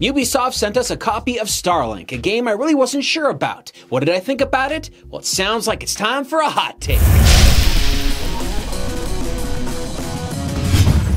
Ubisoft sent us a copy of Starlink, a game I really wasn't sure about. What did I think about it? Well, it sounds like it's time for a hot take.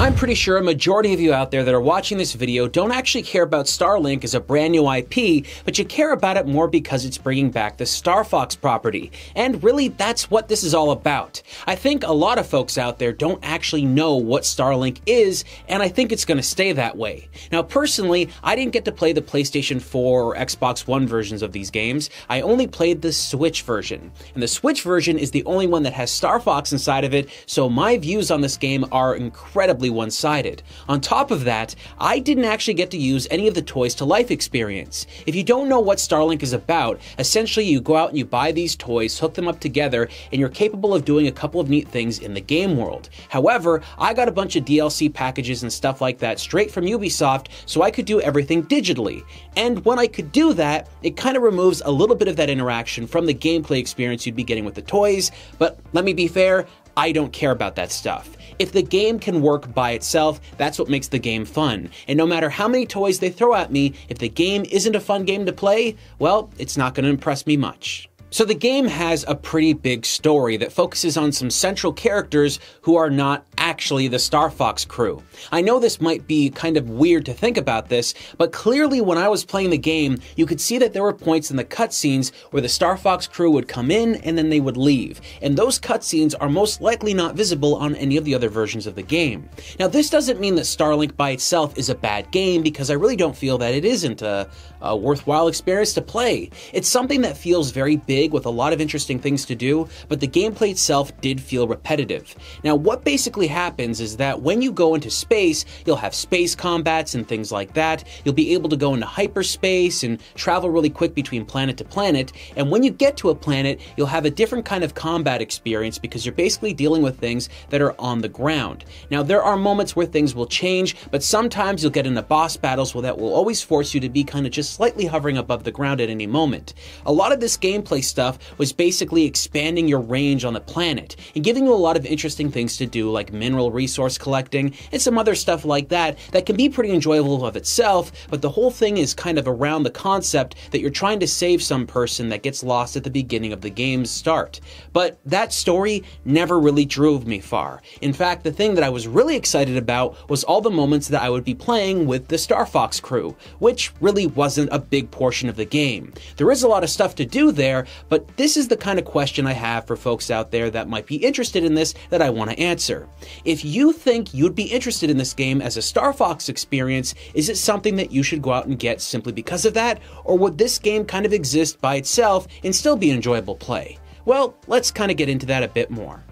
I'm pretty sure a majority of you out there that are watching this video don't actually care about Starlink as a brand new IP, but you care about it more because it's bringing back the Star Fox property. And really, that's what this is all about. I think a lot of folks out there don't actually know what Starlink is, and I think it's going to stay that way. Now, personally, I didn't get to play the PlayStation 4 or Xbox One versions of these games. I only played the Switch version. And the Switch version is the only one that has Star Fox inside of it, so my views on this game are incredibly one-sided. On top of that, I didn't actually get to use any of the Toys to Life experience. If you don't know what Starlink is about, essentially you go out and you buy these toys, hook them up together, and you're capable of doing a couple of neat things in the game world. However, I got a bunch of DLC packages and stuff like that straight from Ubisoft, so I could do everything digitally. And when I could do that, it kind of removes a little bit of that interaction from the gameplay experience you'd be getting with the toys, but let me be fair, I don't care about that stuff. If the game can work by itself, that's what makes the game fun. And no matter how many toys they throw at me, if the game isn't a fun game to play, well, it's not going to impress me much. So the game has a pretty big story that focuses on some central characters who are not actually the Star Fox crew. I know this might be kind of weird to think about this, but clearly when I was playing the game, you could see that there were points in the cutscenes where the Star Fox crew would come in and then they would leave. And those cutscenes are most likely not visible on any of the other versions of the game. Now, this doesn't mean that Starlink by itself is a bad game, because I really don't feel that it isn't a worthwhile experience to play. It's something that feels very big with a lot of interesting things to do, but the gameplay itself did feel repetitive. Now, what basically happens is that when you go into space, you'll have space combats and things like that. You'll be able to go into hyperspace and travel really quick between planet to planet, and when you get to a planet, you'll have a different kind of combat experience because you're basically dealing with things that are on the ground. Now, there are moments where things will change, but sometimes you'll get into boss battles that will always force you to be kind of just slightly hovering above the ground at any moment. A lot of this gameplay stuff was basically expanding your range on the planet and giving you a lot of interesting things to do, like mineral resource collecting and some other stuff like that that can be pretty enjoyable of itself, but the whole thing is kind of around the concept that you're trying to save some person that gets lost at the beginning of the game's start. But that story never really drove me far. In fact, the thing that I was really excited about was all the moments that I would be playing with the Star Fox crew, which really wasn't a big portion of the game. There is a lot of stuff to do there, but this is the kind of question I have for folks out there that might be interested in this that I want to answer. If you think you'd be interested in this game as a Star Fox experience, is it something that you should go out and get simply because of that? Or would this game kind of exist by itself and still be enjoyable play? Well, let's kind of get into that a bit more.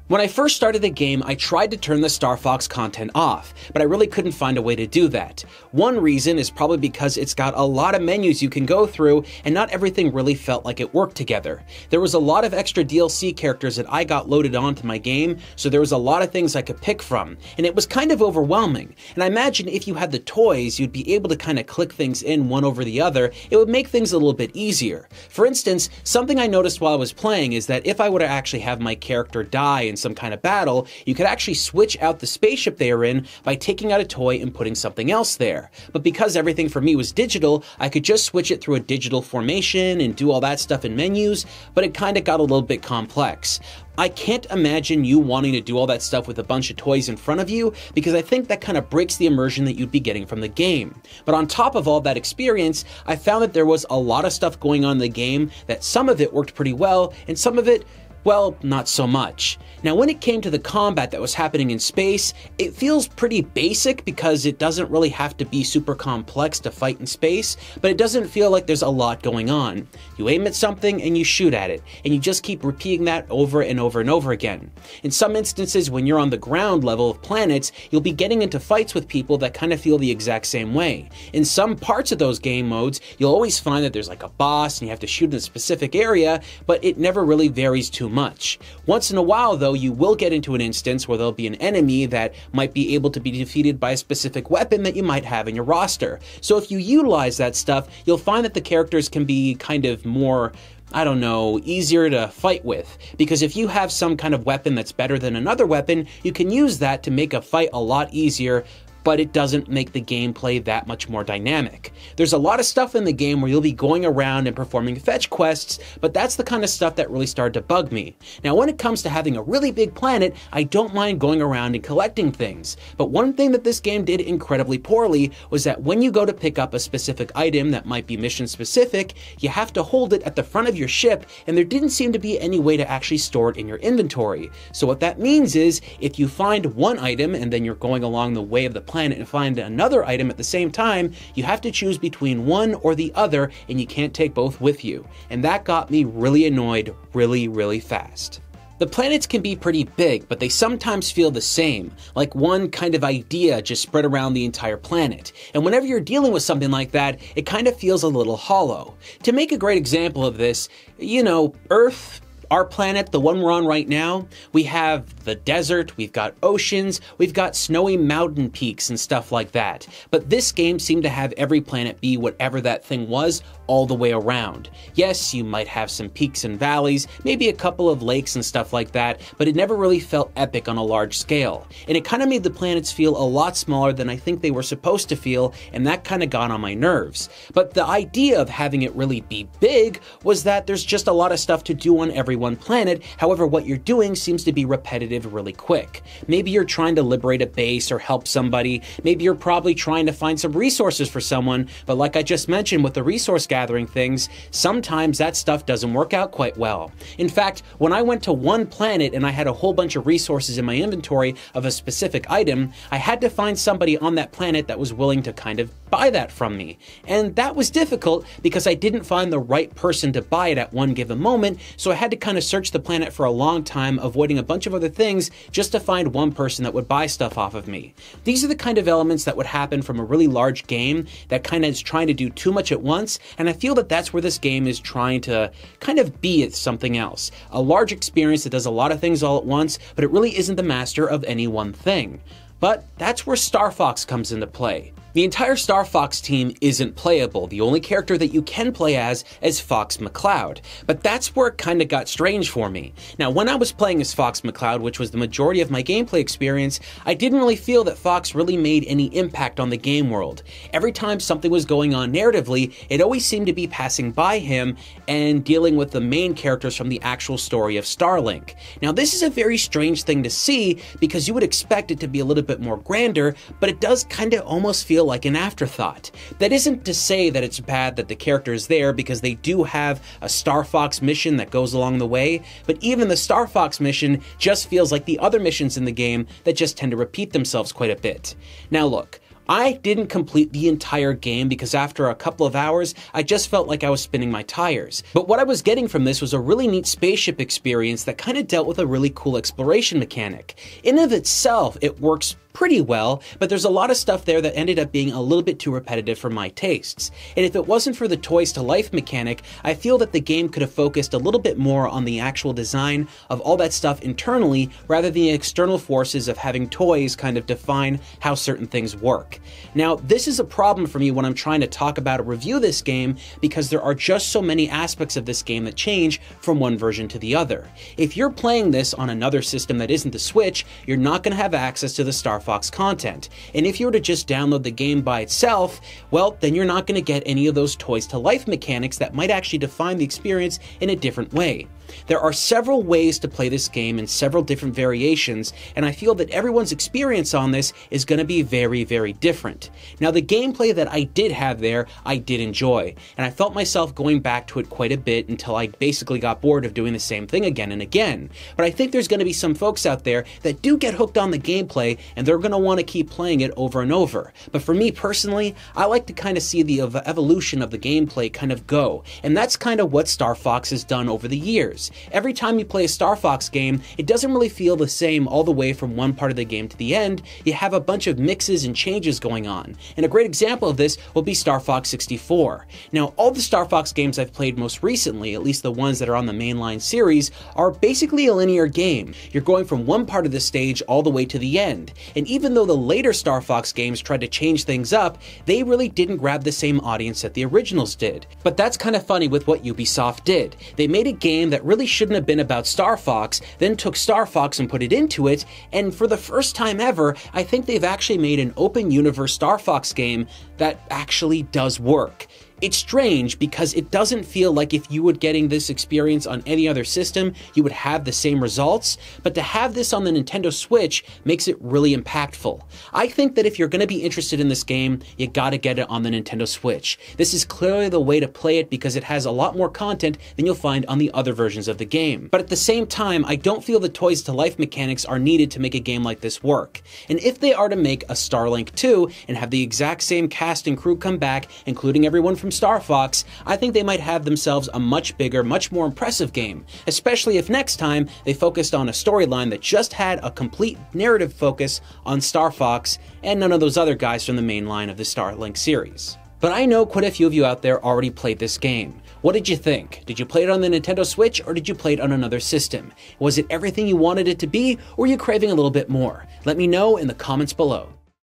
When I first started the game, I tried to turn the Star Fox content off, but I really couldn't find a way to do that. One reason is probably because it's got a lot of menus you can go through, and not everything really felt like it worked together. There was a lot of extra DLC characters that I got loaded onto my game, so there was a lot of things I could pick from, and it was kind of overwhelming. And I imagine if you had the toys, you'd be able to kind of click things in one over the other. It would make things a little bit easier. For instance, something I noticed while I was playing is that if I were to actually have my character die in some kind of battle, you could actually switch out the spaceship they are in by taking out a toy and putting something else there. But because everything for me was digital, I could just switch it through a digital formation and do all that stuff in menus, but it kind of got a little bit complex. I can't imagine you wanting to do all that stuff with a bunch of toys in front of you, because I think that kind of breaks the immersion that you'd be getting from the game. But on top of all that experience, I found that there was a lot of stuff going on in the game, that some of it worked pretty well, and some of it, well, not so much. Now, when it came to the combat that was happening in space, it feels pretty basic because it doesn't really have to be super complex to fight in space, but it doesn't feel like there's a lot going on. You aim at something and you shoot at it, and you just keep repeating that over and over and over again. In some instances, when you're on the ground level of planets, you'll be getting into fights with people that kind of feel the exact same way. In some parts of those game modes, you'll always find that there's like a boss and you have to shoot in a specific area, but it never really varies too much. Once in a while, though, you will get into an instance where there'll be an enemy that might be able to be defeated by a specific weapon that you might have in your roster. So if you utilize that stuff, you'll find that the characters can be kind of more, I don't know, easier to fight with. Because if you have some kind of weapon that's better than another weapon, you can use that to make a fight a lot easier. but it doesn't make the gameplay that much more dynamic. There's a lot of stuff in the game where you'll be going around and performing fetch quests, but that's the kind of stuff that really started to bug me. Now, when it comes to having a really big planet, I don't mind going around and collecting things, but one thing that this game did incredibly poorly was that when you go to pick up a specific item that might be mission specific, you have to hold it at the front of your ship, and there didn't seem to be any way to actually store it in your inventory. So what that means is, if you find one item and then you're going along the way of the planet and find another item at the same time, you have to choose between one or the other, and you can't take both with you. And that got me really annoyed really fast. The planets can be pretty big, but they sometimes feel the same, like one kind of idea just spread around the entire planet. And whenever you're dealing with something like that, it kind of feels a little hollow. To make a great example of this, you know, Earth, our planet, the one we're on right now, we have the desert, we've got oceans, we've got snowy mountain peaks and stuff like that. But this game seemed to have every planet be whatever that thing was all the way around. Yes, you might have some peaks and valleys, maybe a couple of lakes and stuff like that, but it never really felt epic on a large scale. And it kind of made the planets feel a lot smaller than I think they were supposed to feel, and that kind of got on my nerves. But the idea of having it really be big was that there's just a lot of stuff to do on every one planet. However, what you're doing seems to be repetitive really quick. Maybe you're trying to liberate a base or help somebody. Maybe you're probably trying to find some resources for someone, but like I just mentioned with the resource gathering things, sometimes that stuff doesn't work out quite well. In fact, when I went to one planet and I had a whole bunch of resources in my inventory of a specific item, I had to find somebody on that planet that was willing to kind of buy that from me. And that was difficult because I didn't find the right person to buy it at one given moment, so I had to kind of search the planet for a long time, avoiding a bunch of other things just to find one person that would buy stuff off of me. These are the kind of elements that would happen from a really large game that kind of is trying to do too much at once, and I feel that that's where this game is trying to kind of be at something else. A large experience that does a lot of things all at once, but it really isn't the master of any one thing. But that's where Star Fox comes into play. The entire Star Fox team isn't playable. The only character that you can play as is Fox McCloud, but that's where it kind of got strange for me. Now, when I was playing as Fox McCloud, which was the majority of my gameplay experience, I didn't really feel that Fox really made any impact on the game world. Every time something was going on narratively, it always seemed to be passing by him and dealing with the main characters from the actual story of Starlink. Now, this is a very strange thing to see because you would expect it to be a little bit more grander, but it does kind of almost feel like an afterthought. That isn't to say that it's bad that the character is there, because they do have a Star Fox mission that goes along the way, but even the Star Fox mission just feels like the other missions in the game that just tend to repeat themselves quite a bit. Now look, I didn't complete the entire game because after a couple of hours, I just felt like I was spinning my tires. But what I was getting from this was a really neat spaceship experience that kind of dealt with a really cool exploration mechanic. In and of itself, it works pretty well, but there's a lot of stuff there that ended up being a little bit too repetitive for my tastes. And if it wasn't for the toys to life mechanic, I feel that the game could have focused a little bit more on the actual design of all that stuff internally, rather than the external forces of having toys kind of define how certain things work. Now, this is a problem for me when I'm trying to talk about or review this game, because there are just so many aspects of this game that change from one version to the other. If you're playing this on another system that isn't the Switch, you're not going to have access to the Star Fox content. And if you were to just download the game by itself, well, then you're not going to get any of those toys to life mechanics that might actually define the experience in a different way. There are several ways to play this game in several different variations, and I feel that everyone's experience on this is going to be very different. Now, the gameplay that I did have there, I did enjoy, and I felt myself going back to it quite a bit until I basically got bored of doing the same thing again and again. But I think there's going to be some folks out there that do get hooked on the gameplay, and they're going to want to keep playing it over and over. But for me personally, I like to kind of see the evolution of the gameplay kind of go, and that's kind of what Star Fox has done over the years. Every time you play a Star Fox game, it doesn't really feel the same all the way from one part of the game to the end. You have a bunch of mixes and changes going on. And a great example of this will be Star Fox 64. Now, all the Star Fox games I've played most recently, at least the ones that are on the mainline series, are basically a linear game. You're going from one part of the stage all the way to the end. And even though the later Star Fox games tried to change things up, they really didn't grab the same audience that the originals did. But that's kind of funny with what Ubisoft did. They made a game that really shouldn't have been about Star Fox, then took Star Fox and put it into it, and for the first time ever, I think they've actually made an open universe Star Fox game that actually does work. It's strange because it doesn't feel like if you were getting this experience on any other system, you would have the same results, but to have this on the Nintendo Switch makes it really impactful. I think that if you're going to be interested in this game, you gotta get it on the Nintendo Switch. This is clearly the way to play it because it has a lot more content than you'll find on the other versions of the game. But at the same time, I don't feel the Toys to Life mechanics are needed to make a game like this work. And if they are to make a Starlink 2 and have the exact same cast and crew come back, including everyone from Star Fox, I think they might have themselves a much bigger, much more impressive game, especially if next time they focused on a storyline that just had a complete narrative focus on Star Fox and none of those other guys from the main line of the Starlink series. But I know quite a few of you out there already played this game. What did you think? Did you play it on the Nintendo Switch or did you play it on another system? Was it everything you wanted it to be or were you craving a little bit more? Let me know in the comments below.